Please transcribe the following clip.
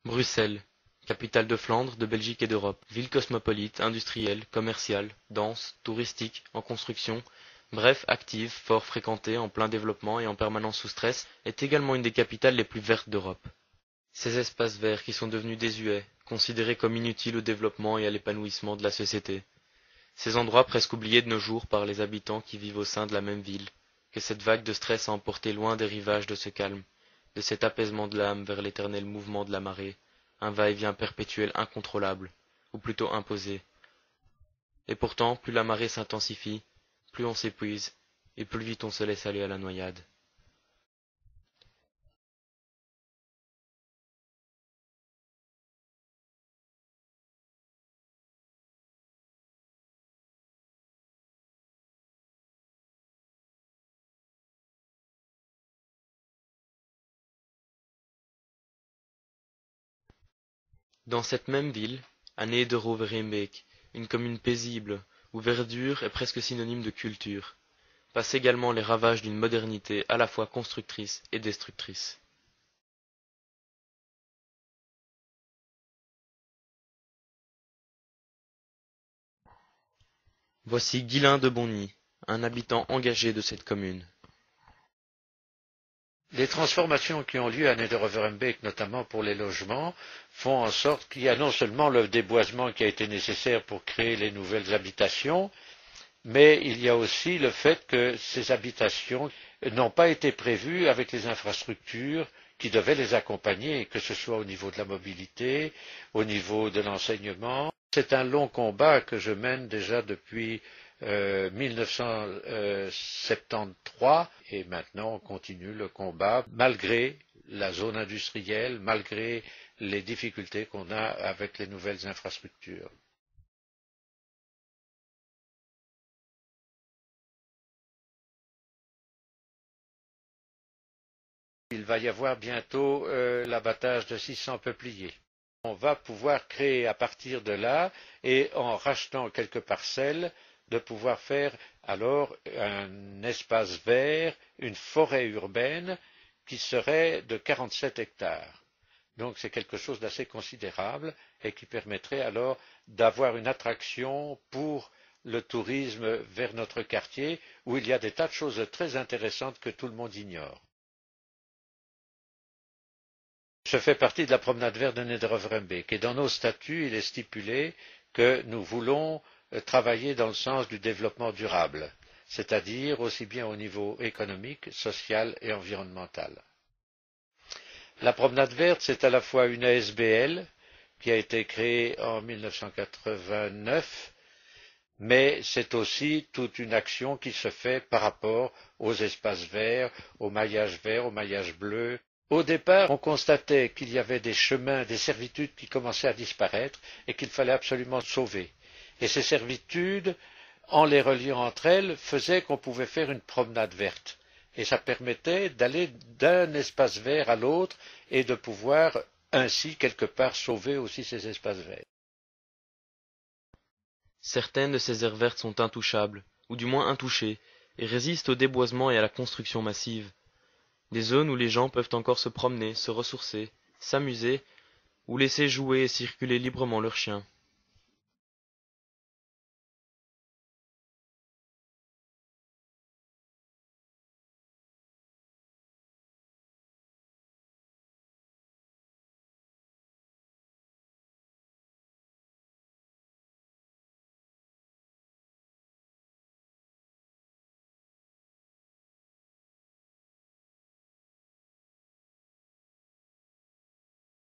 Bruxelles, capitale de Flandre, de Belgique et d'Europe. Ville cosmopolite, industrielle, commerciale, dense, touristique, en construction, bref active, fort fréquentée, en plein développement et en permanence sous stress, est également une des capitales les plus vertes d'Europe. Ces espaces verts qui sont devenus désuets, considérés comme inutiles au développement et à l'épanouissement de la société. Ces endroits presque oubliés de nos jours par les habitants qui vivent au sein de la même ville, que cette vague de stress a emporté loin des rivages de ce calme, de cet apaisement de l'âme vers l'éternel mouvement de la marée, un va-et-vient perpétuel incontrôlable, ou plutôt imposé. Et pourtant, plus la marée s'intensifie, plus on s'épuise, et plus vite on se laisse aller à la noyade. Dans cette même ville, à Nederovre-Rembeek, une commune paisible, où verdure est presque synonyme de culture, passent également les ravages d'une modernité à la fois constructrice et destructrice. Voici Guylain de Bonny, un habitant engagé de cette commune. Les transformations qui ont lieu à Neder-Overembeek, notamment pour les logements, font en sorte qu'il y a non seulement le déboisement qui a été nécessaire pour créer les nouvelles habitations, mais il y a aussi le fait que ces habitations n'ont pas été prévues avec les infrastructures qui devaient les accompagner, que ce soit au niveau de la mobilité, au niveau de l'enseignement. C'est un long combat que je mène déjà depuis 1973 et maintenant on continue le combat malgré la zone industrielle, malgré les difficultés qu'on a avec les nouvelles infrastructures. Il va y avoir bientôt l'abattage de 600 peupliers. On va pouvoir créer à partir de là et en rachetant quelques parcelles de pouvoir faire alors un espace vert, une forêt urbaine qui serait de 47 hectares. Donc c'est quelque chose d'assez considérable et qui permettrait alors d'avoir une attraction pour le tourisme vers notre quartier où il y a des tas de choses très intéressantes que tout le monde ignore. Je fais partie de la promenade verte de Neder-Overembeek et dans nos statuts, il est stipulé que nous voulons travailler dans le sens du développement durable, c'est-à-dire aussi bien au niveau économique, social et environnemental. La promenade verte, c'est à la fois une ASBL qui a été créée en 1989, mais c'est aussi toute une action qui se fait par rapport aux espaces verts, au maillage bleu. Au départ, on constatait qu'il y avait des chemins, des servitudes qui commençaient à disparaître et qu'il fallait absolument sauver. Et ces servitudes, en les reliant entre elles, faisaient qu'on pouvait faire une promenade verte. Et ça permettait d'aller d'un espace vert à l'autre et de pouvoir ainsi, quelque part, sauver aussi ces espaces verts. Certaines de ces aires vertes sont intouchables, ou du moins intouchées, et résistent au déboisement et à la construction massive. Des zones où les gens peuvent encore se promener, se ressourcer, s'amuser, ou laisser jouer et circuler librement leurs chiens.